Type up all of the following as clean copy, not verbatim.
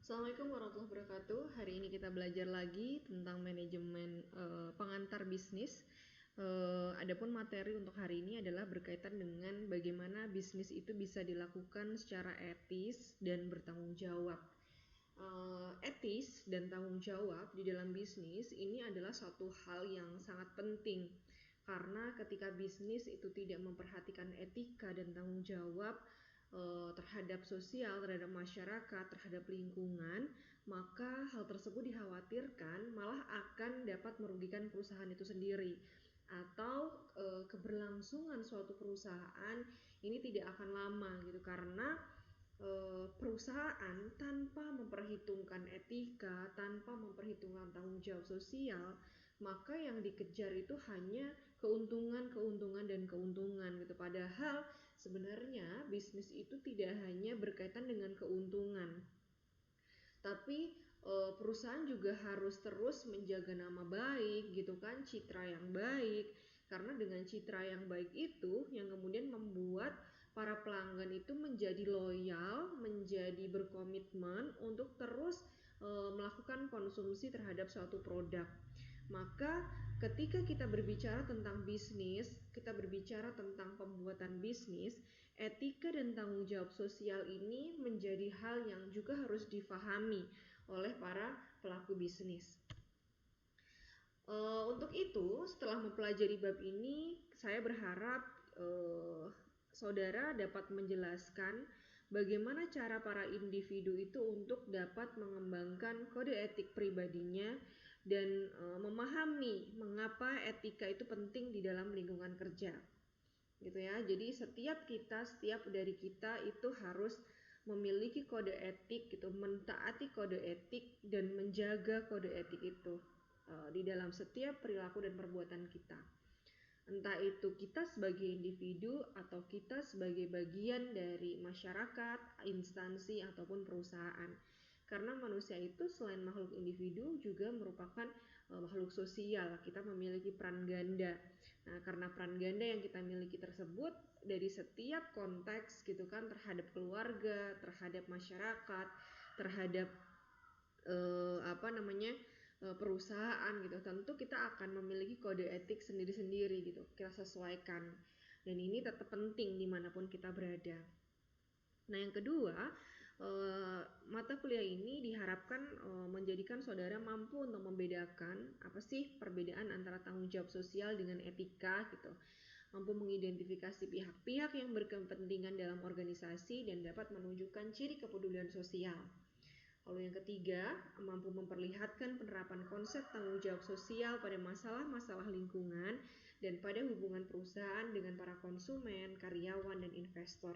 Assalamualaikum warahmatullahi wabarakatuh. Hari ini kita belajar lagi tentang manajemen pengantar bisnis. Adapun materi untuk hari ini adalah berkaitan dengan bagaimana bisnis itu bisa dilakukan secara etis dan bertanggung jawab. Etis dan tanggung jawab di dalam bisnis ini adalah suatu hal yang sangat penting, karena ketika bisnis itu tidak memperhatikan etika dan tanggung jawab terhadap sosial, terhadap masyarakat, terhadap lingkungan, maka hal tersebut dikhawatirkan malah akan dapat merugikan perusahaan itu sendiri, atau keberlangsungan suatu perusahaan ini tidak akan lama gitu, karena perusahaan tanpa memperhitungkan etika, tanpa memperhitungkan tanggung jawab sosial, maka yang dikejar itu hanya keuntungan dan keuntungan gitu. Padahal sebenarnya bisnis itu tidak hanya berkaitan dengan keuntungan, tapi perusahaan juga harus terus menjaga nama baik gitu kan, citra yang baik, karena dengan citra yang baik itu yang kemudian membuat para pelanggan itu menjadi loyal, menjadi berkomitmen untuk terus melakukan konsumsi terhadap suatu produk. Maka ketika kita berbicara tentang bisnis, kita berbicara tentang pembuatan bisnis, etika dan tanggung jawab sosial ini menjadi hal yang juga harus difahami oleh para pelaku bisnis. Untuk itu, setelah mempelajari bab ini, saya berharap saudara dapat menjelaskan bagaimana cara para individu itu untuk dapat mengembangkan kode etik pribadinya dan memahami mengapa etika itu penting di dalam lingkungan kerja. Gitu ya. Jadi setiap dari kita itu harus memiliki kode etik gitu, mentaati kode etik dan menjaga kode etik itu di dalam setiap perilaku dan perbuatan kita. Entah itu kita sebagai individu atau kita sebagai bagian dari masyarakat, instansi ataupun perusahaan. Karena manusia itu selain makhluk individu juga merupakan makhluk sosial. Kita memiliki peran ganda. Nah, karena peran ganda yang kita miliki tersebut dari setiap konteks gitu kan, terhadap keluarga, terhadap masyarakat, terhadap perusahaan gitu, tentu kita akan memiliki kode etik sendiri-sendiri gitu, kita sesuaikan, dan ini tetap penting dimanapun kita berada. Nah, yang kedua, mata kuliah ini diharapkan menjadikan saudara mampu untuk membedakan apa sih perbedaan antara tanggung jawab sosial dengan etika gitu, mampu mengidentifikasi pihak-pihak yang berkepentingan dalam organisasi dan dapat menunjukkan ciri kepedulian sosial. Lalu yang ketiga, mampu memperlihatkan penerapan konsep tanggung jawab sosial pada masalah-masalah lingkungan dan pada hubungan perusahaan dengan para konsumen, karyawan, dan investor.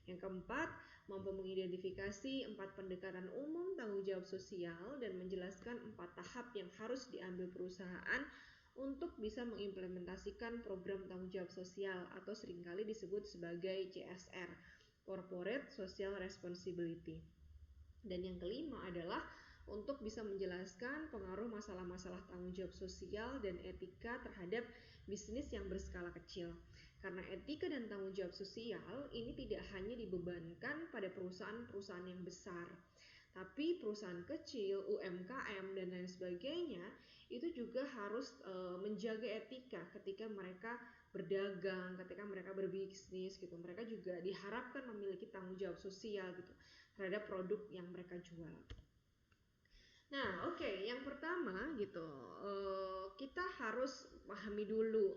Yang keempat, mampu mengidentifikasi 4 pendekatan umum tanggung jawab sosial dan menjelaskan 4 tahap yang harus diambil perusahaan untuk bisa mengimplementasikan program tanggung jawab sosial atau seringkali disebut sebagai CSR, Corporate Social Responsibility. Dan yang kelima adalah untuk bisa menjelaskan pengaruh masalah-masalah tanggung jawab sosial dan etika terhadap bisnis yang berskala kecil. Karena etika dan tanggung jawab sosial ini tidak hanya dibebankan pada perusahaan-perusahaan yang besar, tapi perusahaan kecil, UMKM, dan lain sebagainya itu juga harus menjaga etika ketika mereka berdagang, ketika mereka berbisnis gitu. Mereka juga diharapkan memiliki tanggung jawab sosial gitu terhadap produk yang mereka jual. Nah, yang pertama gitu, kita harus pahami dulu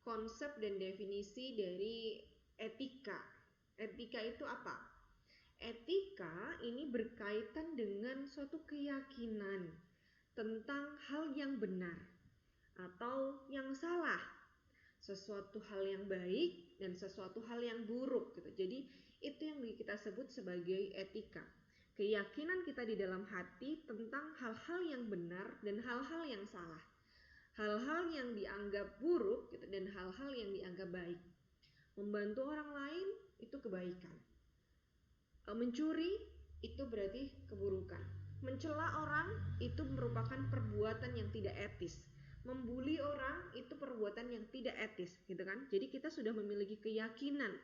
konsep dan definisi dari etika. Etika itu apa? Etika ini berkaitan dengan suatu keyakinan tentang hal yang benar atau yang salah, sesuatu hal yang baik dan sesuatu hal yang buruk gitu. Jadi itu yang kita sebut sebagai etika. Keyakinan kita di dalam hati tentang hal-hal yang benar dan hal-hal yang salah, hal-hal yang dianggap buruk gitu, dan hal-hal yang dianggap baik. Membantu orang lain itu kebaikan, mencuri itu berarti keburukan, mencela orang itu merupakan perbuatan yang tidak etis, membuli orang itu perbuatan yang tidak etis gitu kan. Jadi kita sudah memiliki keyakinan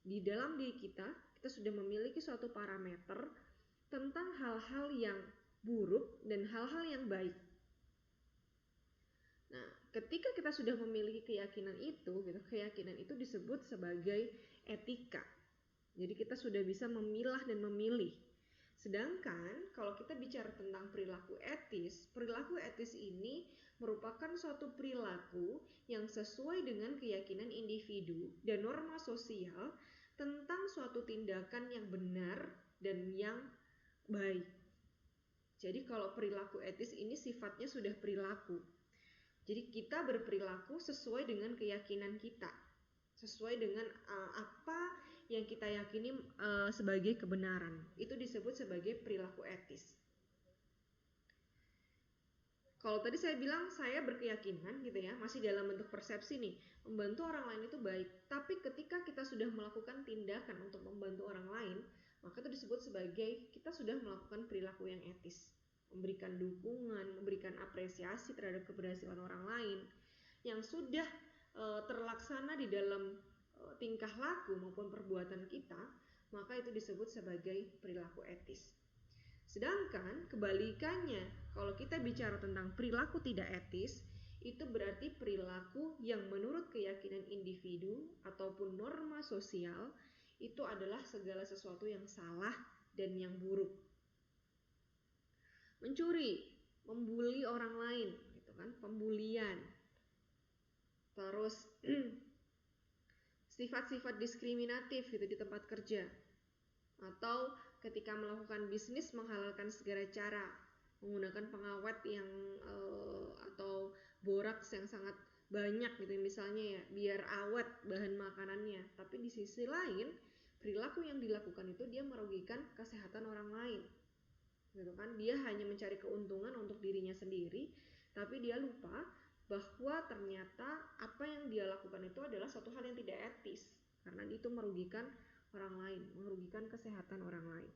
di dalam diri kita sudah memiliki suatu parameter tentang hal-hal yang buruk dan hal-hal yang baik. Nah, ketika kita sudah memiliki keyakinan itu, gitu, keyakinan itu disebut sebagai etika. Jadi kita sudah bisa memilah dan memilih. Sedangkan kalau kita bicara tentang perilaku etis ini merupakan suatu perilaku yang sesuai dengan keyakinan individu dan norma sosial tentang suatu tindakan yang benar dan yang baik. Jadi kalau perilaku etis ini sifatnya sudah perilaku. Jadi kita berperilaku sesuai dengan keyakinan kita, sesuai dengan apa yang kita yakini sebagai kebenaran. Itu disebut sebagai perilaku etis. Kalau tadi saya bilang saya berkeyakinan gitu ya, masih dalam bentuk persepsi nih, membantu orang lain itu baik. Tapi ketika kita sudah melakukan tindakan untuk membantu orang lain, maka itu disebut sebagai kita sudah melakukan perilaku yang etis. Memberikan dukungan, memberikan apresiasi terhadap keberhasilan orang lain yang sudah terlaksana di dalam tingkah laku maupun perbuatan kita, maka itu disebut sebagai perilaku etis. Sedangkan kebalikannya, kalau kita bicara tentang perilaku tidak etis, itu berarti perilaku yang menurut keyakinan individu ataupun norma sosial itu adalah segala sesuatu yang salah dan yang buruk. Mencuri, membuli orang lain, gitu kan, pembulian. Terus sifat-sifat diskriminatif gitu di tempat kerja. Atau ketika melakukan bisnis menghalalkan segala cara, menggunakan pengawet yang atau boraks yang sangat banyak gitu misalnya ya, biar awet bahan makanannya. Tapi di sisi lain, perilaku yang dilakukan itu dia merugikan kesehatan orang lain. Gitu kan? Dia hanya mencari keuntungan untuk dirinya sendiri, tapi dia lupa bahwa ternyata apa yang dia lakukan itu adalah suatu hal yang tidak etis karena itu merugikan orang lain, merugikan kesehatan orang lain.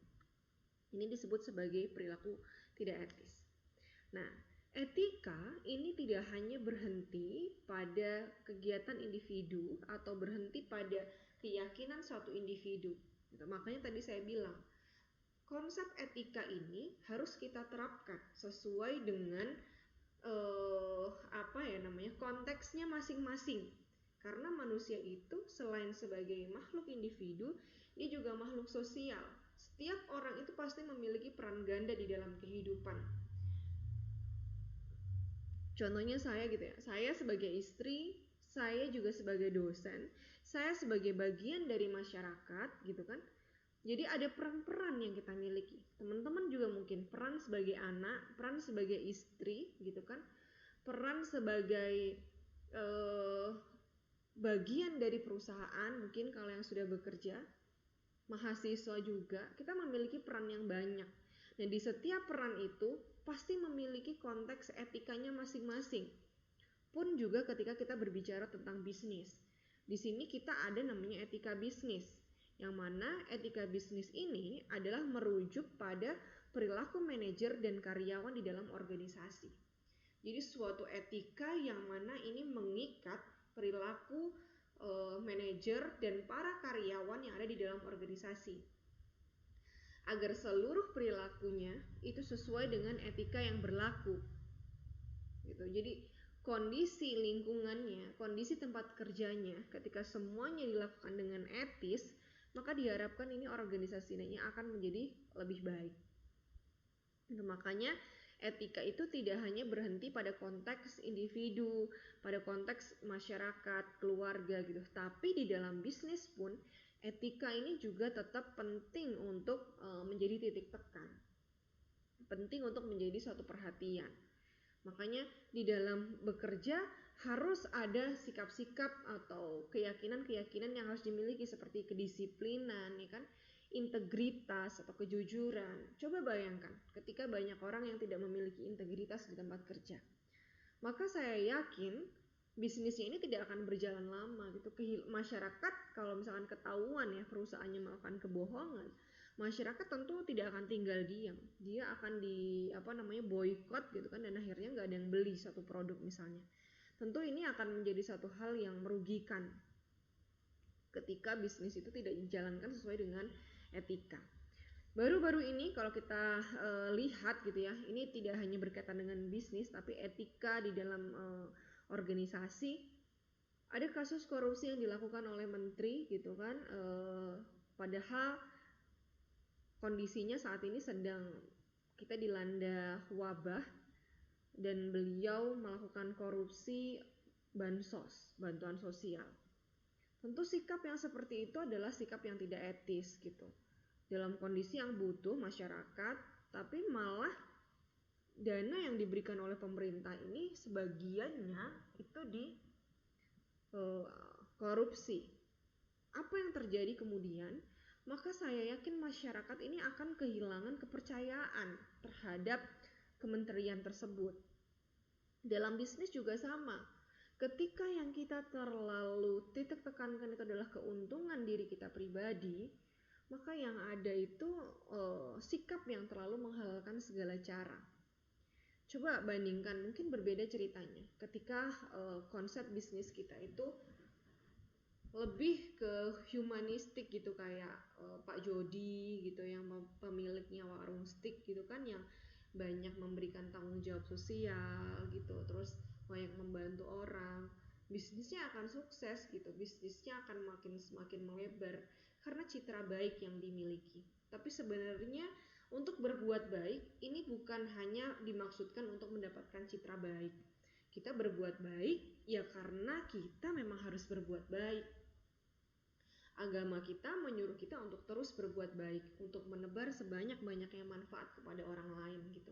Ini disebut sebagai perilaku tidak etis. Nah, etika ini tidak hanya berhenti pada kegiatan individu atau berhenti pada keyakinan suatu individu. Gitu. Makanya tadi saya bilang, konsep etika ini harus kita terapkan sesuai dengan konteksnya masing-masing. Karena manusia itu selain sebagai makhluk individu, dia juga makhluk sosial. Setiap orang itu pasti memiliki peran ganda di dalam kehidupan. Contohnya saya gitu ya, saya sebagai istri, saya juga sebagai dosen, saya sebagai bagian dari masyarakat gitu kan. Jadi ada peran-peran yang kita miliki. Teman-teman juga mungkin peran sebagai anak, peran sebagai istri gitu kan, peran sebagai bagian dari perusahaan, mungkin kalau yang sudah bekerja, mahasiswa juga, kita memiliki peran yang banyak. Dan di setiap peran itu pasti memiliki konteks etikanya masing-masing. Pun juga ketika kita berbicara tentang bisnis. Di sini kita ada namanya etika bisnis, yang mana etika bisnis ini adalah merujuk pada perilaku manajer dan karyawan di dalam organisasi. Jadi suatu etika yang mana ini mengikat perilaku manajer dan para karyawan yang ada di dalam organisasi. Agar seluruh perilakunya itu sesuai dengan etika yang berlaku. Gitu. Jadi kondisi lingkungannya, kondisi tempat kerjanya, ketika semuanya dilakukan dengan etis, maka diharapkan ini organisasinya akan menjadi lebih baik. Nah, makanya etika itu tidak hanya berhenti pada konteks individu, pada konteks masyarakat, keluarga gitu. Tapi di dalam bisnis pun etika ini juga tetap penting untuk menjadi titik tekan. Penting untuk menjadi suatu perhatian. Makanya di dalam bekerja harus ada sikap-sikap atau keyakinan-keyakinan yang harus dimiliki seperti kedisiplinan, ya kan? Integritas atau kejujuran. Coba bayangkan ketika banyak orang yang tidak memiliki integritas di tempat kerja. Maka saya yakin bisnisnya ini tidak akan berjalan lama gitu. Masyarakat kalau misalkan ketahuan ya perusahaannya melakukan kebohongan, masyarakat tentu tidak akan tinggal diam. Dia akan boikot gitu kan, dan akhirnya nggak ada yang beli satu produk misalnya. Tentu ini akan menjadi satu hal yang merugikan ketika bisnis itu tidak dijalankan sesuai dengan etika. Baru-baru ini kalau kita lihat gitu ya, ini tidak hanya berkaitan dengan bisnis tapi etika di dalam organisasi. Ada kasus korupsi yang dilakukan oleh menteri gitu kan, padahal kondisinya saat ini sedang kita dilanda wabah dan beliau melakukan korupsi bansos, bantuan sosial. Tentu sikap yang seperti itu adalah sikap yang tidak etis gitu. Dalam kondisi yang butuh masyarakat, tapi malah dana yang diberikan oleh pemerintah ini sebagiannya itu di korupsi. Apa yang terjadi kemudian? Maka saya yakin masyarakat ini akan kehilangan kepercayaan terhadap kementerian tersebut. Dalam bisnis juga sama. Ketika yang kita terlalu titik tekankan itu adalah keuntungan diri kita pribadi, maka yang ada itu sikap yang terlalu menghalalkan segala cara. Coba bandingkan, mungkin berbeda ceritanya. Ketika konsep bisnis kita itu lebih ke humanistik gitu, kayak Pak Jody gitu yang pemiliknya warung steak gitu kan, yang banyak memberikan tanggung jawab sosial gitu, terus banyak membantu orang, bisnisnya akan sukses gitu, bisnisnya akan semakin melebar karena citra baik yang dimiliki. Tapi sebenarnya untuk berbuat baik ini bukan hanya dimaksudkan untuk mendapatkan citra baik. Kita berbuat baik ya karena kita memang harus berbuat baik. Agama kita menyuruh kita untuk terus berbuat baik, untuk menebar sebanyak-banyaknya manfaat kepada orang lain gitu.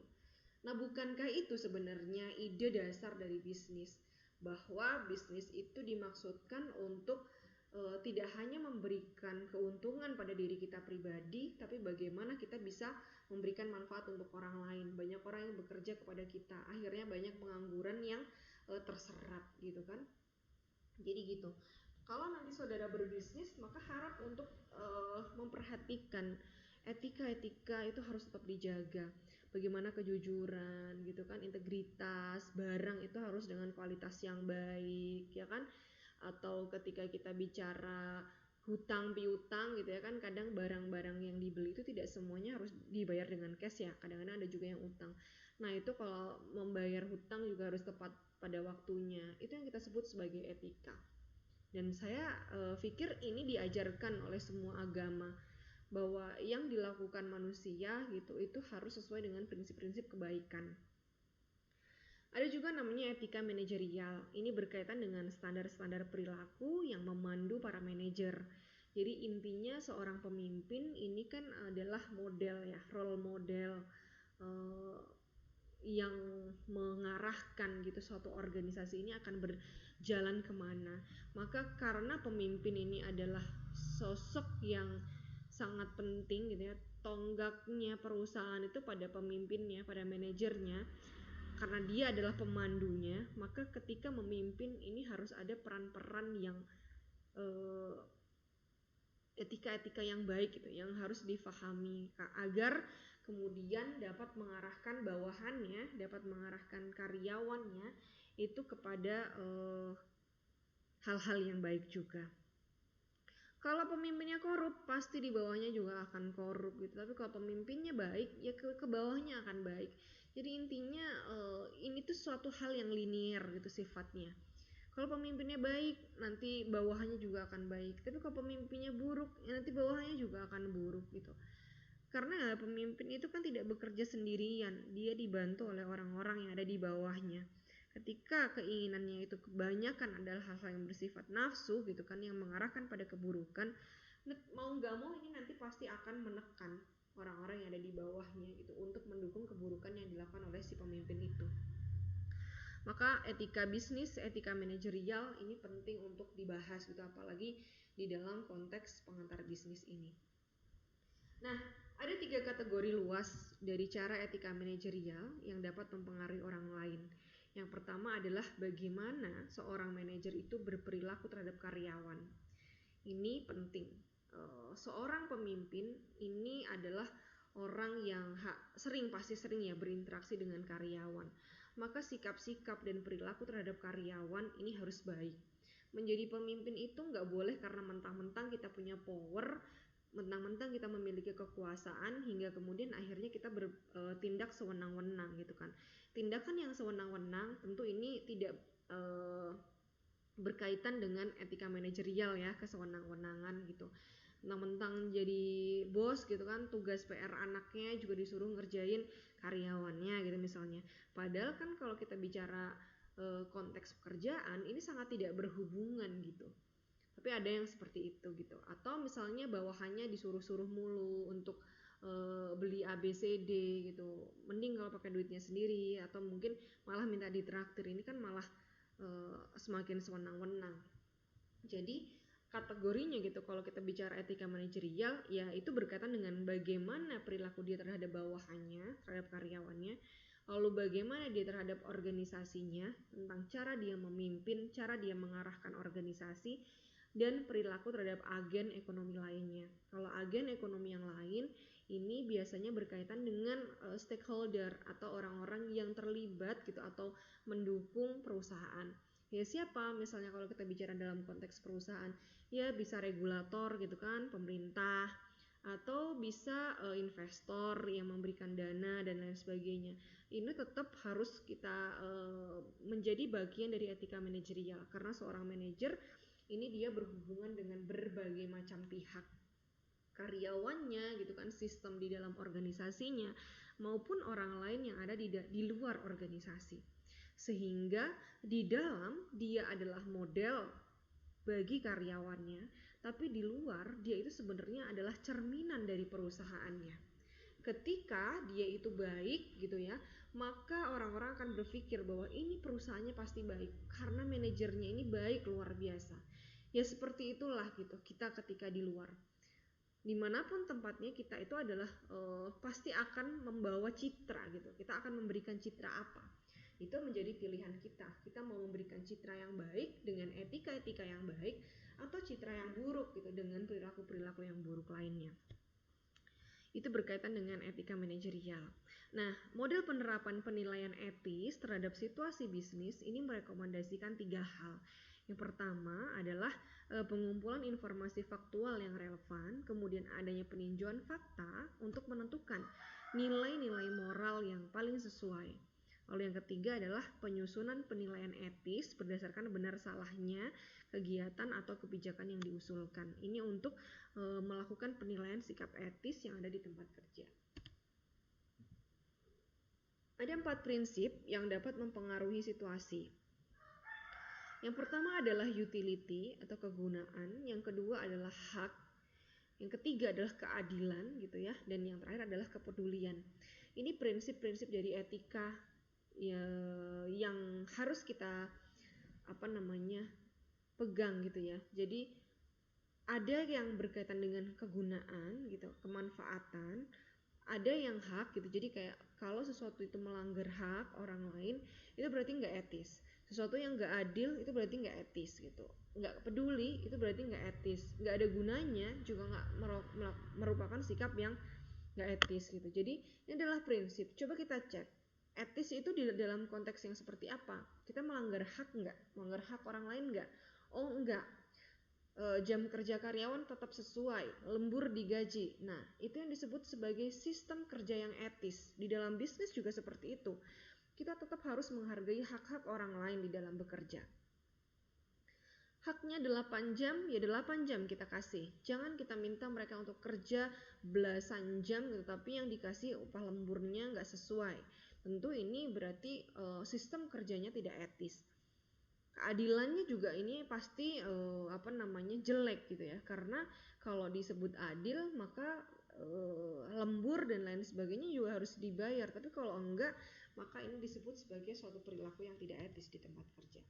Nah, bukankah itu sebenarnya ide dasar dari bisnis? Bahwa bisnis itu dimaksudkan untuk tidak hanya memberikan keuntungan pada diri kita pribadi, tapi bagaimana kita bisa memberikan manfaat untuk orang lain. Banyak orang yang bekerja kepada kita, akhirnya banyak pengangguran yang terserap gitu kan. Jadi gitu. Kalau nanti saudara berbisnis, maka harap untuk memperhatikan etika-etika itu harus tetap dijaga. Bagaimana kejujuran gitu kan, integritas, barang itu harus dengan kualitas yang baik ya kan. Atau ketika kita bicara hutang piutang gitu ya kan, kadang barang-barang yang dibeli itu tidak semuanya harus dibayar dengan cash ya, kadang-kadang ada juga yang utang. Nah itu kalau membayar hutang juga harus tepat pada waktunya, itu yang kita sebut sebagai etika. Dan saya pikir ini diajarkan oleh semua agama, bahwa yang dilakukan manusia gitu itu harus sesuai dengan prinsip-prinsip kebaikan. Ada juga namanya etika manajerial. Ini berkaitan dengan standar-standar perilaku yang memandu para manajer. Jadi intinya seorang pemimpin ini kan adalah model ya, role model yang mengarahkan gitu suatu organisasi ini akan berjalan kemana. Maka karena pemimpin ini adalah sosok yang sangat penting gitu ya, tonggaknya perusahaan itu pada pemimpinnya, pada manajernya, karena dia adalah pemandunya, maka ketika memimpin ini harus ada peran-peran yang etika-etika yang baik gitu, yang harus difahami agar kemudian dapat mengarahkan bawahannya, dapat mengarahkan karyawannya itu kepada hal-hal yang baik juga. Kalau pemimpinnya korup, pasti di bawahnya juga akan korup gitu. Tapi kalau pemimpinnya baik, ya ke bawahnya akan baik. Jadi intinya ini tuh suatu hal yang linier gitu sifatnya. Kalau pemimpinnya baik, nanti bawahannya juga akan baik. Tapi kalau pemimpinnya buruk, ya nanti bawahannya juga akan buruk gitu. Karena pemimpin itu kan tidak bekerja sendirian, dia dibantu oleh orang-orang yang ada di bawahnya. Ketika keinginannya itu kebanyakan adalah hal-hal yang bersifat nafsu gitu kan, yang mengarahkan pada keburukan, mau nggak mau ini nanti pasti akan menekan orang-orang yang ada di bawahnya gitu untuk mendukung keburukan yang dilakukan oleh si pemimpin itu. Maka etika bisnis, etika manajerial ini penting untuk dibahas gitu, apalagi di dalam konteks pengantar bisnis ini. Nah, ada 3 kategori luas dari cara etika manajerial yang dapat mempengaruhi orang lain. Yang pertama adalah bagaimana seorang manajer itu berperilaku terhadap karyawan. Ini penting. Seorang pemimpin ini adalah orang yang pasti sering ya berinteraksi dengan karyawan. Maka sikap-sikap dan perilaku terhadap karyawan ini harus baik. Menjadi pemimpin itu nggak boleh karena mentang-mentang kita punya power, mentang-mentang kita memiliki kekuasaan hingga kemudian akhirnya kita bertindak sewenang-wenang gitu kan. Tindakan yang sewenang-wenang tentu ini tidak berkaitan dengan etika manajerial ya, kesewenang-wenangan gitu. Mentang-mentang jadi bos gitu kan, tugas PR anaknya juga disuruh ngerjain karyawannya gitu misalnya. Padahal kan kalau kita bicara konteks pekerjaan ini sangat tidak berhubungan gitu. Tapi ada yang seperti itu gitu. Atau misalnya bawahannya disuruh-suruh mulu untuk beli ABCD gitu. Mending kalau pakai duitnya sendiri, atau mungkin malah minta ditraktir. Ini kan malah semakin sewenang-wenang. Jadi kategorinya gitu, kalau kita bicara etika manajerial ya itu berkaitan dengan bagaimana perilaku dia terhadap bawahannya, terhadap karyawannya, lalu bagaimana dia terhadap organisasinya, tentang cara dia memimpin, cara dia mengarahkan organisasi, dan perilaku terhadap agen ekonomi lainnya. Kalau agen ekonomi yang lain ini biasanya berkaitan dengan stakeholder atau orang-orang yang terlibat gitu atau mendukung perusahaan. Ya siapa? Misalnya kalau kita bicara dalam konteks perusahaan, ya bisa regulator gitu kan, pemerintah, atau bisa investor yang memberikan dana dan lain sebagainya. Ini tetap harus kita menjadi bagian dari etika manajerial, karena seorang manajer ini dia berhubungan dengan berbagai macam pihak, karyawannya gitu kan, sistem di dalam organisasinya, maupun orang lain yang ada di luar organisasi. Sehingga di dalam dia adalah model bagi karyawannya, tapi di luar dia itu sebenarnya adalah cerminan dari perusahaannya. Ketika dia itu baik gitu ya, maka orang-orang akan berpikir bahwa ini perusahaannya pasti baik karena manajernya ini baik luar biasa. Ya seperti itulah gitu kita ketika di luar. Dimanapun tempatnya kita itu adalah pasti akan membawa citra gitu. Kita akan memberikan citra apa? Itu menjadi pilihan kita. Kita mau memberikan citra yang baik dengan etika-etika yang baik, atau citra yang buruk gitu dengan perilaku-perilaku yang buruk lainnya. Itu berkaitan dengan etika manajerial. Nah, model penerapan penilaian etis terhadap situasi bisnis ini merekomendasikan 3 hal. Yang pertama adalah pengumpulan informasi faktual yang relevan, kemudian adanya peninjauan fakta untuk menentukan nilai-nilai moral yang paling sesuai. Lalu yang ketiga adalah penyusunan penilaian etis berdasarkan benar salahnya kegiatan atau kebijakan yang diusulkan. Ini untuk melakukan penilaian sikap etis yang ada di tempat kerja. Ada 4 prinsip yang dapat mempengaruhi situasi. Yang pertama adalah utility atau kegunaan, yang kedua adalah hak, yang ketiga adalah keadilan gitu ya, dan yang terakhir adalah kepedulian. Ini prinsip-prinsip dari etika ya, yang harus kita pegang gitu ya. Jadi ada yang berkaitan dengan kegunaan gitu, kemanfaatan, ada yang hak gitu. Jadi kayak kalau sesuatu itu melanggar hak orang lain itu berarti nggak etis. Sesuatu yang nggak adil itu berarti nggak etis gitu. Nggak peduli itu berarti nggak etis. Nggak ada gunanya juga nggak merupakan sikap yang nggak etis gitu. Jadi ini adalah prinsip. Coba kita cek etis itu di dalam konteks yang seperti apa. Kita melanggar hak nggak? Melanggar hak orang lain nggak? Oh enggak. Jam kerja karyawan tetap sesuai, lembur digaji. Nah, itu yang disebut sebagai sistem kerja yang etis. Di dalam bisnis juga seperti itu. Kita tetap harus menghargai hak-hak orang lain di dalam bekerja. Haknya 8 jam, ya 8 jam kita kasih. Jangan kita minta mereka untuk kerja belasan jam, tetapi yang dikasih upah lemburnya nggak sesuai. Tentu ini berarti sistem kerjanya tidak etis. Keadilannya juga ini pasti jelek gitu ya, karena kalau disebut adil maka lembur dan lain sebagainya juga harus dibayar, tapi kalau enggak maka ini disebut sebagai suatu perilaku yang tidak etis di tempat kerja.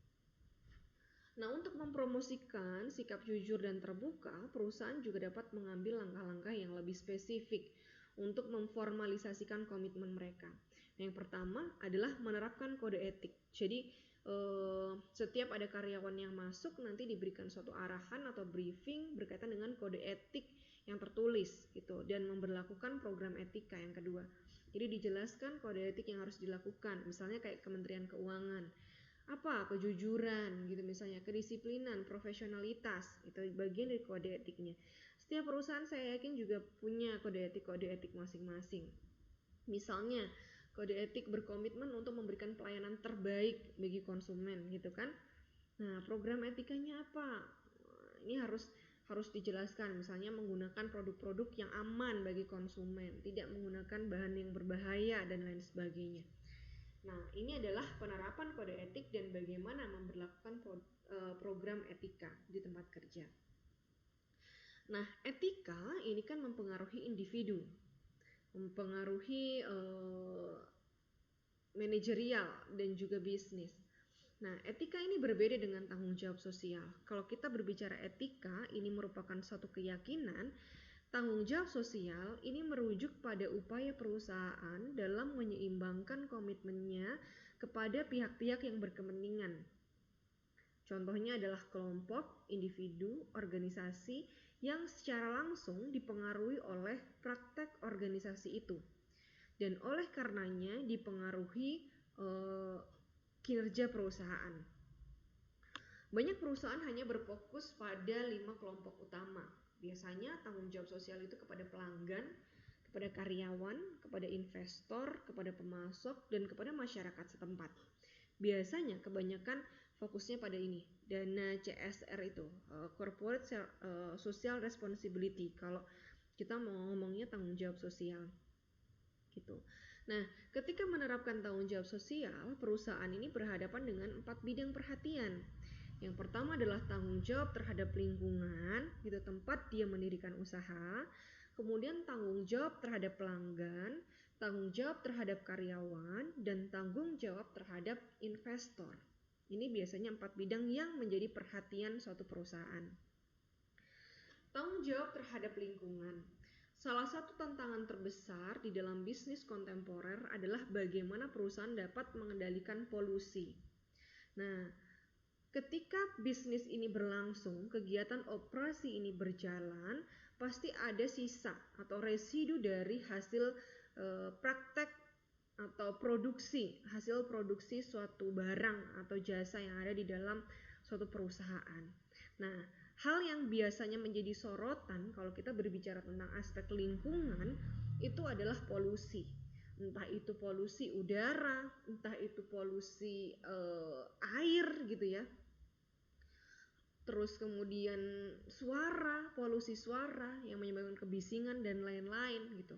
Nah, untuk mempromosikan sikap jujur dan terbuka, perusahaan juga dapat mengambil langkah-langkah yang lebih spesifik untuk memformalisasikan komitmen mereka. Yang pertama adalah menerapkan kode etik. Jadi setiap ada karyawan yang masuk nanti diberikan suatu arahan atau briefing berkaitan dengan kode etik yang tertulis gitu, dan memberlakukan program etika yang kedua. Jadi dijelaskan kode etik yang harus dilakukan, misalnya kayak Kementerian Keuangan, kejujuran gitu misalnya, kedisiplinan, profesionalitas, itu bagian dari kode etiknya. Setiap perusahaan saya yakin juga punya kode etik masing-masing. Misalnya, kode etik berkomitmen untuk memberikan pelayanan terbaik bagi konsumen gitu kan. Nah, program etikanya apa? Ini harus dijelaskan, misalnya menggunakan produk-produk yang aman bagi konsumen, tidak menggunakan bahan yang berbahaya dan lain sebagainya. Nah, ini adalah penerapan kode etik dan bagaimana memberlakukan program etika di tempat kerja. Nah, etika ini kan mempengaruhi individu, mempengaruhi manajerial dan juga bisnis. Nah, etika ini berbeda dengan tanggung jawab sosial. Kalau kita berbicara etika, ini merupakan suatu keyakinan. Tanggung jawab sosial ini merujuk pada upaya perusahaan dalam menyeimbangkan komitmennya kepada pihak-pihak yang berkepentingan. Contohnya adalah kelompok, individu, organisasi yang secara langsung dipengaruhi oleh praktek organisasi itu. Dan oleh karenanya dipengaruhi kinerja perusahaan. Banyak perusahaan hanya berfokus pada 5 kelompok utama. Biasanya tanggung jawab sosial itu kepada pelanggan, kepada karyawan, kepada investor, kepada pemasok, dan kepada masyarakat setempat. Biasanya kebanyakan fokusnya pada ini, dana CSR itu, Corporate Social Responsibility, kalau kita mau ngomongnya tanggung jawab sosial gitu. Nah, ketika menerapkan tanggung jawab sosial, perusahaan ini berhadapan dengan 4 bidang perhatian. Yang pertama adalah tanggung jawab terhadap lingkungan, gitu, tempat dia mendirikan usaha. Kemudian tanggung jawab terhadap pelanggan, tanggung jawab terhadap karyawan, dan tanggung jawab terhadap investor. Ini biasanya 4 bidang yang menjadi perhatian suatu perusahaan. Tanggung jawab terhadap lingkungan. Salah satu tantangan terbesar di dalam bisnis kontemporer adalah bagaimana perusahaan dapat mengendalikan polusi. Nah, ketika bisnis ini berlangsung, kegiatan operasi ini berjalan, pasti ada sisa atau residu dari hasil praktek atau hasil produksi suatu barang atau jasa yang ada di dalam suatu perusahaan. Nah, hal yang biasanya menjadi sorotan kalau kita berbicara tentang aspek lingkungan itu adalah polusi. Entah itu polusi udara, entah itu polusi air gitu ya. Terus kemudian polusi suara yang menyebabkan kebisingan dan lain-lain gitu.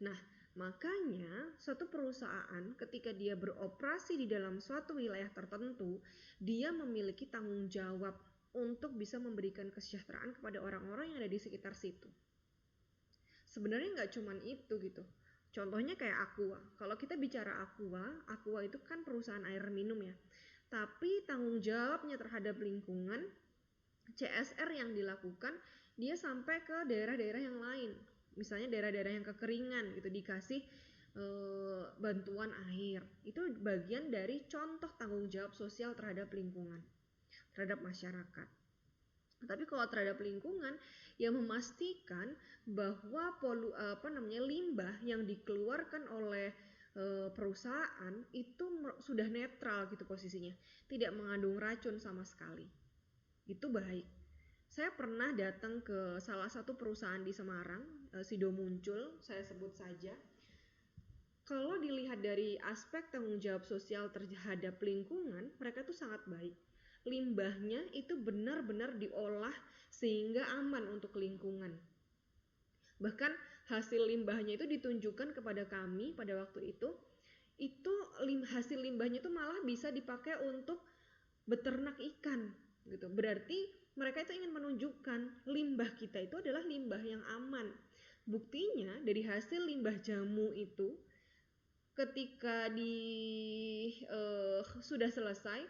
Nah, makanya suatu perusahaan ketika dia beroperasi di dalam suatu wilayah tertentu, dia memiliki tanggung jawab untuk bisa memberikan kesejahteraan kepada orang-orang yang ada di sekitar situ. Sebenarnya nggak cuman itu gitu. Contohnya kayak Aqua. Kalau kita bicara Aqua itu kan perusahaan air minum ya. Tapi tanggung jawabnya terhadap lingkungan, CSR yang dilakukan, dia sampai ke daerah-daerah yang lain. Misalnya daerah-daerah yang kekeringan gitu, dikasih bantuan air. Itu bagian dari contoh tanggung jawab sosial terhadap lingkungan, terhadap masyarakat. Tapi kalau terhadap lingkungan, ya memastikan bahwa limbah yang dikeluarkan oleh perusahaan itu sudah netral gitu posisinya, tidak mengandung racun sama sekali. Itu baik. Saya pernah datang ke salah satu perusahaan di Semarang, Sido Muncul, saya sebut saja. Kalau dilihat dari aspek tanggung jawab sosial terhadap lingkungan, mereka tuh sangat baik. Limbahnya itu benar-benar diolah sehingga aman untuk lingkungan. Bahkan hasil limbahnya itu ditunjukkan kepada kami pada waktu itu hasil limbahnya itu malah bisa dipakai untuk beternak ikan gitu. Berarti mereka itu ingin menunjukkan limbah kita itu adalah limbah yang aman. Buktinya dari hasil limbah jamu itu ketika sudah selesai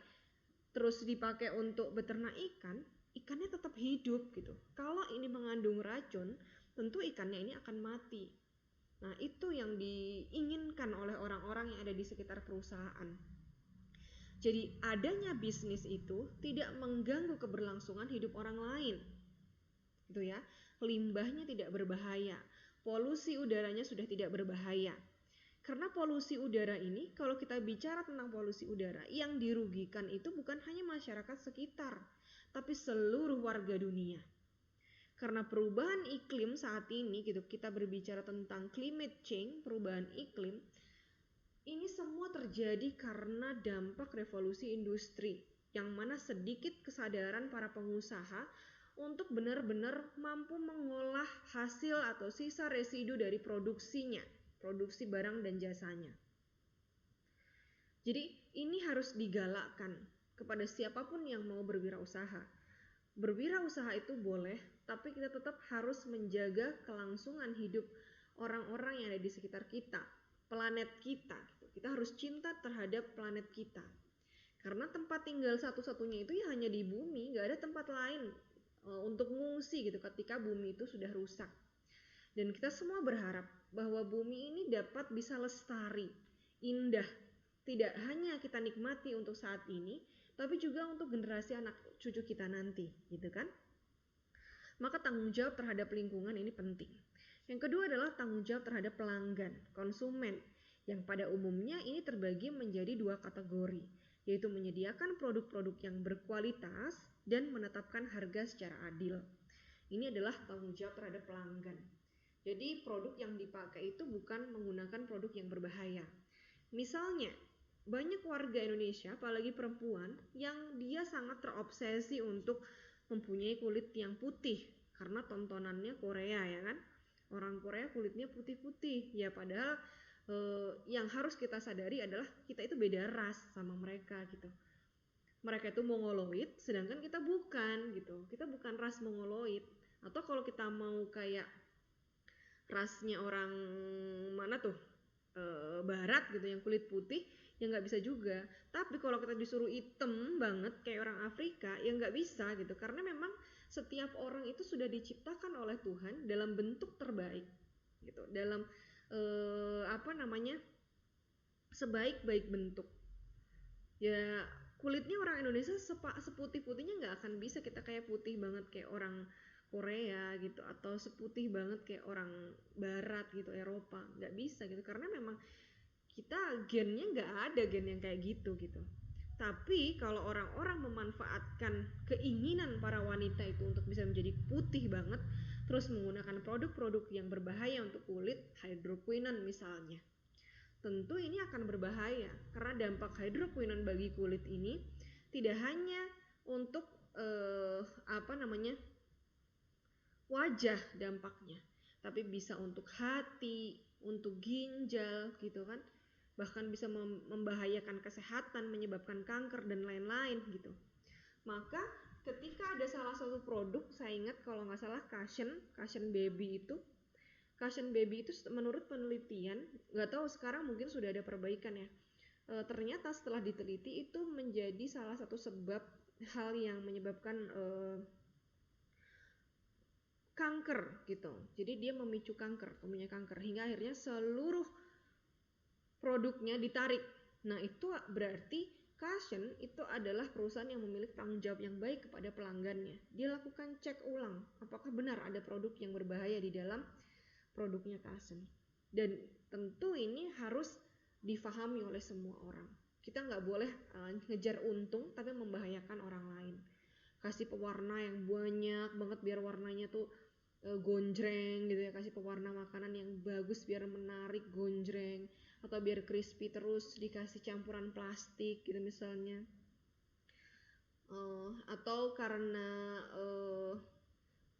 terus dipakai untuk beternak ikan, ikannya tetap hidup gitu. Kalau ini mengandung racun, tentu ikannya ini akan mati. Nah, itu yang diinginkan oleh orang-orang yang ada di sekitar perusahaan. Jadi adanya bisnis itu tidak mengganggu keberlangsungan hidup orang lain. Gitu ya. Limbahnya tidak berbahaya. Polusi udaranya sudah tidak berbahaya. Karena polusi udara ini, kalau kita bicara tentang polusi udara, yang dirugikan itu bukan hanya masyarakat sekitar, tapi seluruh warga dunia. Karena perubahan iklim saat ini gitu, kita berbicara tentang climate change, perubahan iklim, ini semua terjadi karena dampak revolusi industri, yang mana sedikit kesadaran para pengusaha untuk benar-benar mampu mengolah hasil atau sisa residu dari produksinya, produksi barang dan jasanya. Jadi ini harus digalakkan kepada siapapun yang mau berwirausaha. Berwirausaha itu boleh, tapi kita tetap harus menjaga kelangsungan hidup orang-orang yang ada di sekitar kita, planet kita. Kita harus cinta terhadap planet kita. Karena tempat tinggal satu-satunya itu ya hanya di bumi, gak ada tempat lain untuk mengungsi gitu ketika bumi itu sudah rusak. Dan kita semua berharap bahwa bumi ini dapat bisa lestari, indah, tidak hanya kita nikmati untuk saat ini, tapi juga untuk generasi anak cucu kita nanti, gitu kan? Maka tanggung jawab terhadap lingkungan ini penting. Yang kedua adalah tanggung jawab terhadap pelanggan, konsumen, yang pada umumnya ini terbagi menjadi dua kategori, yaitu menyediakan produk-produk yang berkualitas dan menetapkan harga secara adil. Ini adalah tanggung jawab terhadap pelanggan. Jadi produk yang dipakai itu bukan menggunakan produk yang berbahaya. Misalnya, banyak warga Indonesia, apalagi perempuan, yang dia sangat terobsesi untuk mempunyai kulit yang putih karena tontonannya Korea, ya kan? Orang Korea kulitnya putih-putih, ya padahal yang harus kita sadari adalah kita itu beda ras sama mereka gitu. Mereka itu mongoloid, sedangkan kita bukan gitu. Kita bukan ras mongoloid. Atau kalau kita mau kayak rasnya orang mana tuh, barat gitu yang kulit putih, ya nggak bisa juga. Tapi kalau kita disuruh hitam banget kayak orang Afrika, ya nggak bisa gitu. Karena memang setiap orang itu sudah diciptakan oleh Tuhan dalam bentuk terbaik gitu, dalam sebaik-baik bentuk. Ya kulitnya orang Indonesia seputih-putihnya nggak akan bisa kita kayak putih banget kayak orang Korea gitu, atau seputih banget kayak orang Barat gitu, Eropa, nggak bisa gitu, karena memang kita gennya nggak ada gen yang kayak gitu. Tapi kalau orang-orang memanfaatkan keinginan para wanita itu untuk bisa menjadi putih banget, terus menggunakan produk-produk yang berbahaya untuk kulit, hydroquinone misalnya, tentu ini akan berbahaya karena dampak hydroquinone bagi kulit ini tidak hanya untuk wajah dampaknya, tapi bisa untuk hati, untuk ginjal gitu kan, bahkan bisa membahayakan kesehatan, menyebabkan kanker dan lain-lain gitu. Maka ketika ada salah satu produk, saya ingat kalau nggak salah Cushion Baby itu menurut penelitian, nggak tahu sekarang mungkin sudah ada perbaikan ya, ternyata setelah diteliti itu menjadi salah satu sebab hal yang menyebabkan kanker gitu. Jadi dia memicu kanker, punya kanker, hingga akhirnya seluruh produknya ditarik. Nah itu berarti Cushion itu adalah perusahaan yang memiliki tanggung jawab yang baik kepada pelanggannya. Dia lakukan cek ulang apakah benar ada produk yang berbahaya di dalam produknya Cushion. Dan tentu ini harus difahami oleh semua orang. Kita nggak boleh ngejar untung tapi membahayakan orang lain. Kasih pewarna yang banyak banget biar warnanya tuh gonjreng gitu ya, kasih pewarna makanan yang bagus biar menarik gonjreng, atau biar crispy terus dikasih campuran plastik gitu misalnya, atau karena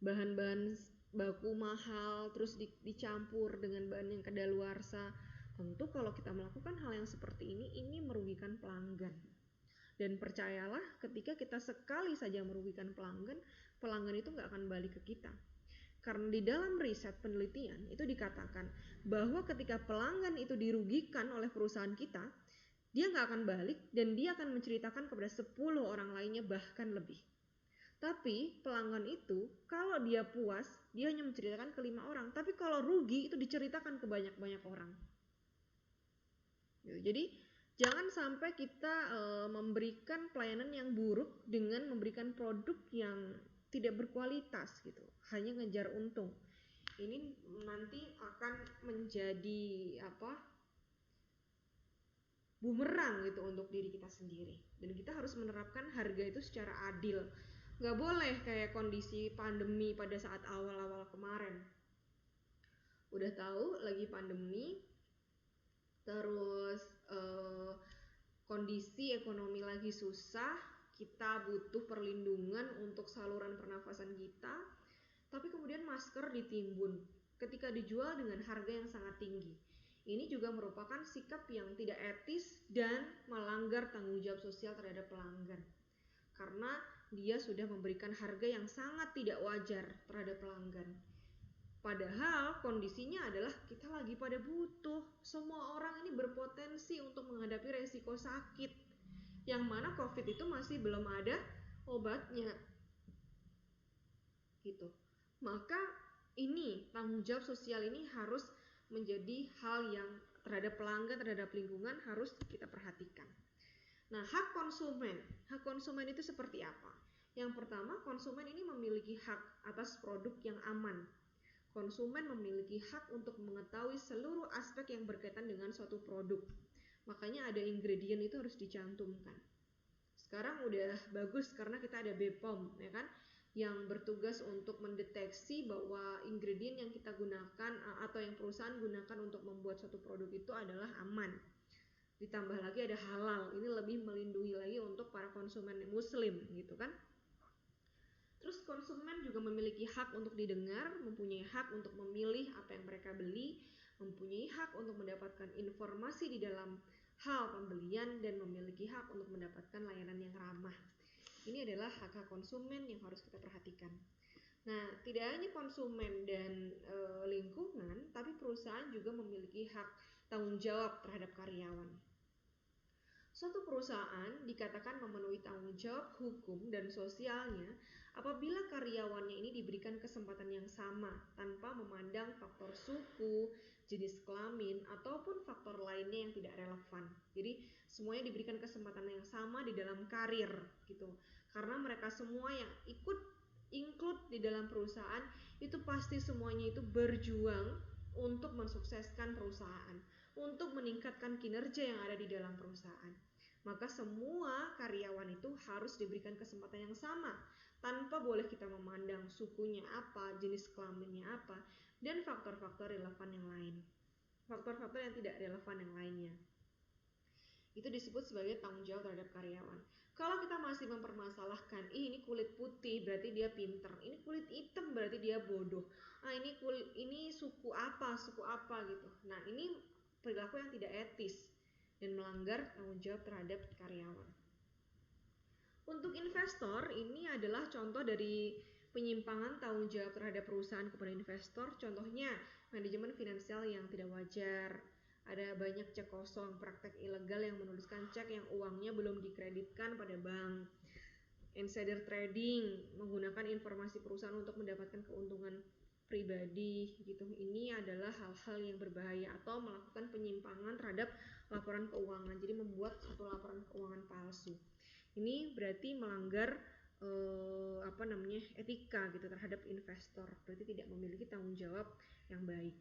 bahan-bahan baku mahal terus dicampur dengan bahan yang kadaluarsa. Tentu kalau kita melakukan hal yang seperti ini merugikan pelanggan. Dan percayalah, ketika kita sekali saja merugikan pelanggan itu nggak akan balik ke kita. Karena di dalam riset penelitian itu dikatakan bahwa ketika pelanggan itu dirugikan oleh perusahaan kita, dia nggak akan balik dan dia akan menceritakan kepada 10 orang lainnya bahkan lebih. Tapi pelanggan itu kalau dia puas, dia hanya menceritakan ke 5 orang. Tapi kalau rugi itu diceritakan ke banyak-banyak orang. Jadi jangan sampai kita memberikan pelayanan yang buruk dengan memberikan produk yang tidak berkualitas gitu, hanya ngejar untung. Ini nanti akan menjadi bumerang gitu untuk diri kita sendiri. Dan kita harus menerapkan harga itu secara adil. Nggak boleh kayak kondisi pandemi pada saat awal-awal kemarin. Udah tahu lagi pandemi, terus kondisi ekonomi lagi susah, kita butuh perlindungan untuk saluran pernafasan kita, tapi kemudian masker ditimbun ketika dijual dengan harga yang sangat tinggi. Ini juga merupakan sikap yang tidak etis dan melanggar tanggung jawab sosial terhadap pelanggan. Karena dia sudah memberikan harga yang sangat tidak wajar terhadap pelanggan. Padahal kondisinya adalah kita lagi pada butuh. Semua orang ini berpotensi untuk menghadapi resiko sakit. Yang mana COVID itu masih belum ada obatnya. Gitu. Maka ini tanggung jawab sosial ini harus menjadi hal yang terhadap pelanggan, terhadap lingkungan harus kita perhatikan. Nah, hak konsumen itu seperti apa? Yang pertama, konsumen ini memiliki hak atas produk yang aman. Konsumen memiliki hak untuk mengetahui seluruh aspek yang berkaitan dengan suatu produk. Makanya ada ingredient itu harus dicantumkan. Sekarang udah bagus karena kita ada BPOM, ya kan? Yang bertugas untuk mendeteksi bahwa ingredient yang kita gunakan atau yang perusahaan gunakan untuk membuat suatu produk itu adalah aman. Ditambah lagi ada halal, ini lebih melindungi lagi untuk para konsumen muslim gitu kan. Terus konsumen juga memiliki hak untuk didengar, mempunyai hak untuk memilih apa yang mereka beli, mempunyai hak untuk mendapatkan informasi di dalam hal pembelian, dan memiliki hak untuk mendapatkan layanan yang ramah. Ini adalah hak-hak konsumen yang harus kita perhatikan. Nah, tidak hanya konsumen dan lingkungan, tapi perusahaan juga memiliki hak tanggung jawab terhadap karyawan. Suatu perusahaan dikatakan memenuhi tanggung jawab hukum dan sosialnya apabila karyawannya ini diberikan kesempatan yang sama tanpa memandang faktor suku, jenis kelamin, ataupun faktor lainnya yang tidak relevan. Jadi semuanya diberikan kesempatan yang sama di dalam karir gitu. Karena mereka semua yang ikut include di dalam perusahaan itu pasti semuanya itu berjuang untuk mensukseskan perusahaan, untuk meningkatkan kinerja yang ada di dalam perusahaan. Maka semua karyawan itu harus diberikan kesempatan yang sama tanpa boleh kita memandang sukunya apa, jenis kelaminnya apa, dan faktor-faktor relevan yang lain. Faktor-faktor yang tidak relevan yang lainnya. Itu disebut sebagai tanggung jawab terhadap karyawan. Kalau kita masih mempermasalahkan, ini kulit putih berarti dia pinter, ini kulit hitam berarti dia bodoh. Ini suku apa gitu. Nah, ini perilaku yang tidak etis dan melanggar tanggung jawab terhadap karyawan. Untuk investor, ini adalah contoh dari penyimpangan tanggung jawab terhadap perusahaan kepada investor. Contohnya, manajemen finansial yang tidak wajar. Ada banyak cek kosong, praktek ilegal yang menuliskan cek yang uangnya belum dikreditkan pada bank. Insider trading, menggunakan informasi perusahaan untuk mendapatkan keuntungan pribadi gitu. Ini adalah hal-hal yang berbahaya atau melakukan penyimpangan terhadap laporan keuangan. Jadi membuat satu laporan keuangan palsu. Ini berarti melanggar etika gitu terhadap investor. Berarti tidak memiliki tanggung jawab yang baik.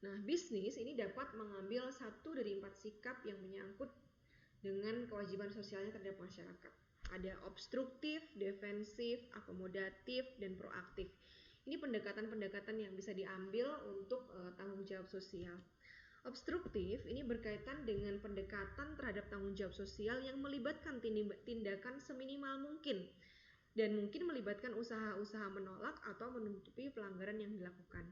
Nah, bisnis ini dapat mengambil 1 dari 4 sikap yang menyangkut dengan kewajiban sosialnya terhadap masyarakat. Ada obstruktif, defensif, akomodatif, dan proaktif. Ini pendekatan-pendekatan yang bisa diambil untuk tanggung jawab sosial. Obstruktif ini berkaitan dengan pendekatan terhadap tanggung jawab sosial yang melibatkan tindakan seminimal mungkin dan mungkin melibatkan usaha-usaha menolak atau menutupi pelanggaran yang dilakukan.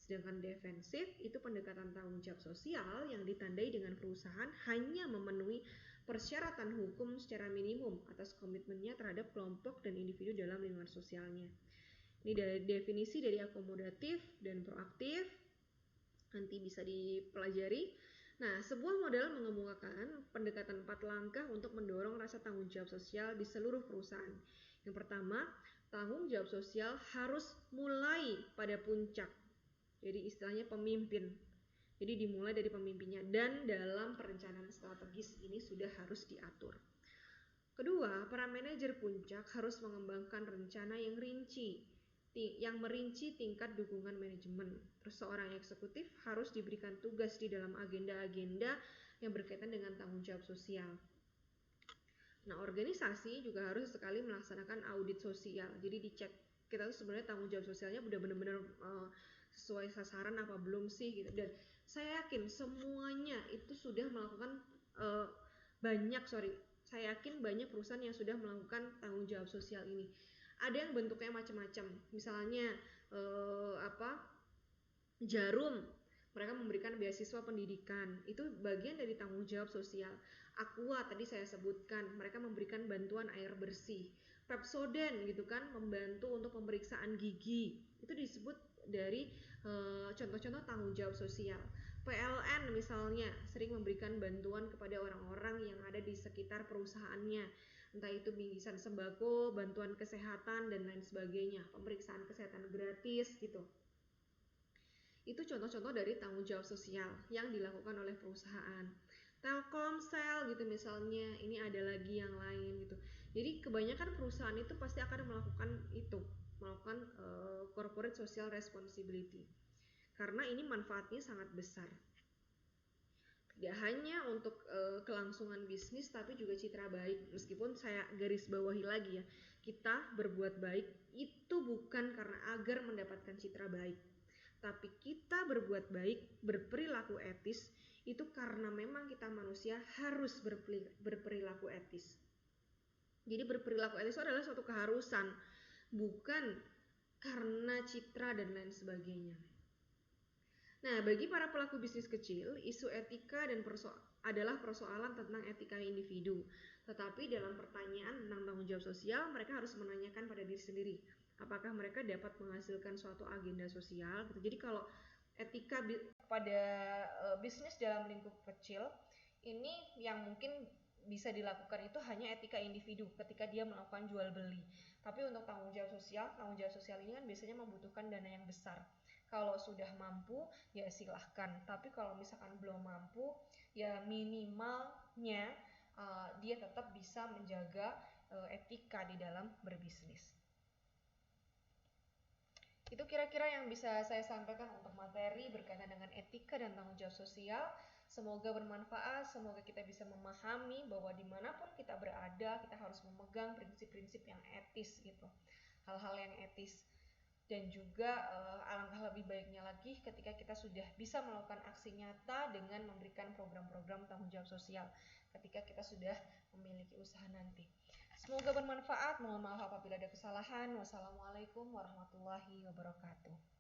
Sedangkan defensif itu pendekatan tanggung jawab sosial yang ditandai dengan perusahaan hanya memenuhi persyaratan hukum secara minimum atas komitmennya terhadap kelompok dan individu dalam lingkungan sosialnya. Ini dari definisi dari akomodatif dan proaktif, nanti bisa dipelajari. Nah, sebuah model mengemukakan pendekatan 4 langkah untuk mendorong rasa tanggung jawab sosial di seluruh perusahaan. Yang pertama, tanggung jawab sosial harus mulai pada puncak. Jadi istilahnya pemimpin. Jadi dimulai dari pemimpinnya dan dalam perencanaan strategis ini sudah harus diatur. Kedua, para manajer puncak harus mengembangkan rencana yang rinci, yang merinci tingkat dukungan manajemen. Terus seorang eksekutif harus diberikan tugas di dalam agenda-agenda yang berkaitan dengan tanggung jawab sosial. Nah, organisasi juga harus sekali melaksanakan audit sosial. Jadi dicek kita tuh sebenarnya tanggung jawab sosialnya udah benar-benar sesuai sasaran apa belum sih gitu. Dan saya yakin semuanya itu sudah melakukan uh, saya yakin banyak perusahaan yang sudah melakukan tanggung jawab sosial ini. Ada yang bentuknya macam-macam. Misalnya Jarum, mereka memberikan beasiswa pendidikan, itu bagian dari tanggung jawab sosial. Aqua tadi saya sebutkan, mereka memberikan bantuan air bersih. Pepsodent gitu kan, membantu untuk pemeriksaan gigi, itu disebut dari contoh-contoh tanggung jawab sosial. PLN misalnya sering memberikan bantuan kepada orang-orang yang ada di sekitar perusahaannya, entah itu bingkisan sembako, bantuan kesehatan dan lain sebagainya, pemeriksaan kesehatan gratis gitu. Itu contoh-contoh dari tanggung jawab sosial yang dilakukan oleh perusahaan. Telkomsel gitu misalnya, ini ada lagi yang lain gitu. Jadi kebanyakan perusahaan itu pasti akan melakukan corporate social responsibility. Karena ini manfaatnya sangat besar. Tidak hanya untuk kelangsungan bisnis tapi juga citra baik. Meskipun saya garis bawahi lagi ya, kita berbuat baik itu bukan karena agar mendapatkan citra baik, tapi kita berbuat baik, berperilaku etis itu karena memang kita manusia harus berperilaku etis. Jadi berperilaku etis itu adalah suatu keharusan, bukan karena citra dan lain sebagainya. Nah, bagi para pelaku bisnis kecil, isu etika adalah persoalan tentang etika individu. Tetapi dalam pertanyaan tentang tanggung jawab sosial, mereka harus menanyakan pada diri sendiri, apakah mereka dapat menghasilkan suatu agenda sosial gitu. Jadi kalau etika pada bisnis dalam lingkup kecil, ini yang mungkin bisa dilakukan itu hanya etika individu ketika dia melakukan jual beli. Tapi untuk tanggung jawab sosial ini kan biasanya membutuhkan dana yang besar. Kalau sudah mampu ya silahkan, tapi kalau misalkan belum mampu ya minimalnya dia tetap bisa menjaga etika di dalam berbisnis. Itu kira-kira yang bisa saya sampaikan untuk materi berkaitan dengan etika dan tanggung jawab sosial. Semoga bermanfaat, semoga kita bisa memahami bahwa dimanapun kita berada, kita harus memegang prinsip-prinsip yang etis gitu. Hal-hal yang etis. Dan juga alangkah lebih baiknya lagi ketika kita sudah bisa melakukan aksi nyata dengan memberikan program-program tanggung jawab sosial ketika kita sudah memiliki usaha nanti. Semoga bermanfaat. Mohon maaf apabila ada kesalahan. Wassalamualaikum warahmatullahi wabarakatuh.